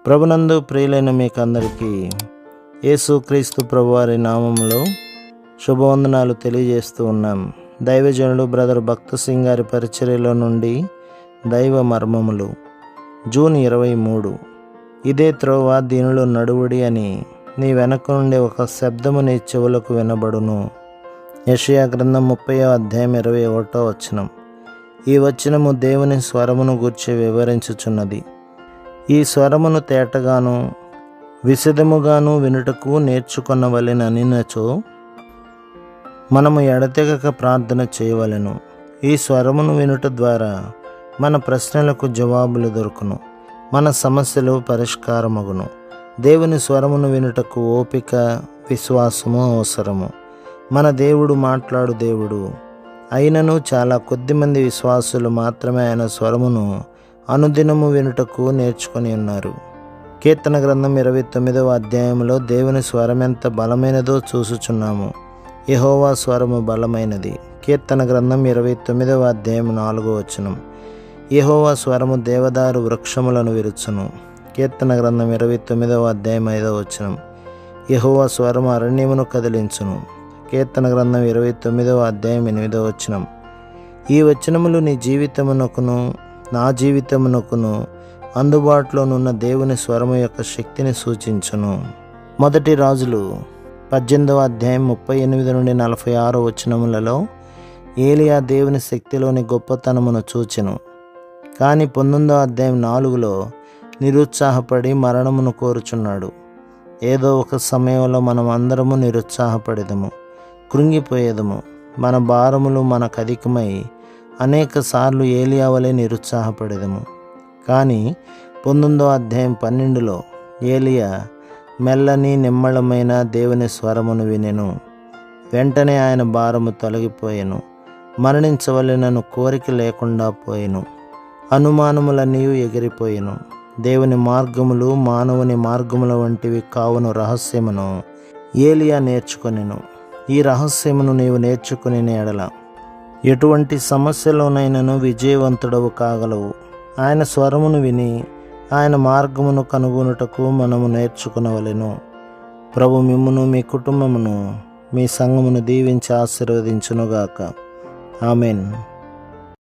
ప్రభునందు ప్రియులైన మీకందరికీ యేసుక్రీస్తు ప్రభువారి నామములో శుభవందనాలు తెలియజేస్తూ ఉన్నాం. దైవజనుడు బ్రదర్ భక్త సింగ్ గారి పరిచర్యలో నుండి దైవ మర్మములు జూన్ 23. ఇదే త్రోవ దీనిలో నడువుడి అని నీ వెనక నుండి ఒక శబ్దము నీ చెవులకు వినబడును. యెషయా గ్రంథం 30వ వచనం. ఈ వచనము దేవుని స్వరమును గూర్చి వివరించుచున్నది. ఈ స్వరమును తేటగాను విశదముగాను వినుటకు నేర్చుకొనవలెననినచో మనము ఎడతెగక ప్రార్థన చేయవలెను. ఈ స్వరమును వినుట ద్వారా మన ప్రశ్నలకు జవాబులు దొరుకును, మన సమస్యలు పరిష్కారమగును. దేవుని స్వరమును వినుటకు ఓపిక, విశ్వాసము అవసరము. మన దేవుడు మాట్లాడు దేవుడు అయినను చాలా కొద్దిమంది విశ్వాసులు మాత్రమే ఆయన స్వరమును అనుదినము వినుటకు నేర్చుకొని ఉన్నారు. కీర్తన గ్రంథం 29వ దేవుని స్వరం ఎంత బలమైనదో చూసుచున్నాము. యెహోవా స్వరము బలమైనది. కీర్తన గ్రంథం 29వ 4వ. యెహోవా స్వరము దేవదారు వృక్షములను విరుచును. కీర్తన గ్రంథం 29వ 5వ. యెహోవా స్వరము అరణ్యమును కదిలించును. కీర్తన గ్రంథం 29వ 8వ. ఈ వచనములు నీ జీవితమునకును నా జీవితమునకును అందుబాటులోనున్న దేవుని స్వరము యొక్క శక్తిని సూచించును. మొదటి రాజులు 18వ38-46 ఏలియా దేవుని శక్తిలోని గొప్పతనమును చూచెను. కానీ 19వ 4 నిరుత్సాహపడి మరణమును కోరుచున్నాడు. ఏదో ఒక సమయంలో మనం అందరము నిరుత్సాహపడేదము, కృంగిపోయేదము. మన భారములు మనకు అధికమై అనేక సార్లు ఏలియా వలె నిరుత్సాహపడేదము. కానీ 19వ 12 ఏలియా మెల్లని నిమ్మళమైన దేవుని స్వరమును వినెను. వెంటనే ఆయన భారము తొలగిపోయెను. మరణించవలెనను కోరిక లేకుండా పోయెను. అనుమానములన్నీ ఎగిరిపోయెను. దేవుని మార్గములు మానవుని మార్గముల వంటివి కావును రహస్యమును ఏలియా నేర్చుకొనెను. ఈ రహస్యమును నీవు నేర్చుకుని ఎడల ఎటువంటి సమస్యలోనైనను విజయవంతుడవు కాగలవు. ఆయన స్వరమును విని ఆయన మార్గమును కనుగొనుటకు మనము నేర్చుకునవలెను. ప్రభు మిమ్మును, మీ కుటుంబమును, మీ సంఘమును దీవించి ఆశీర్వదించునుగాక. ఆమెన్.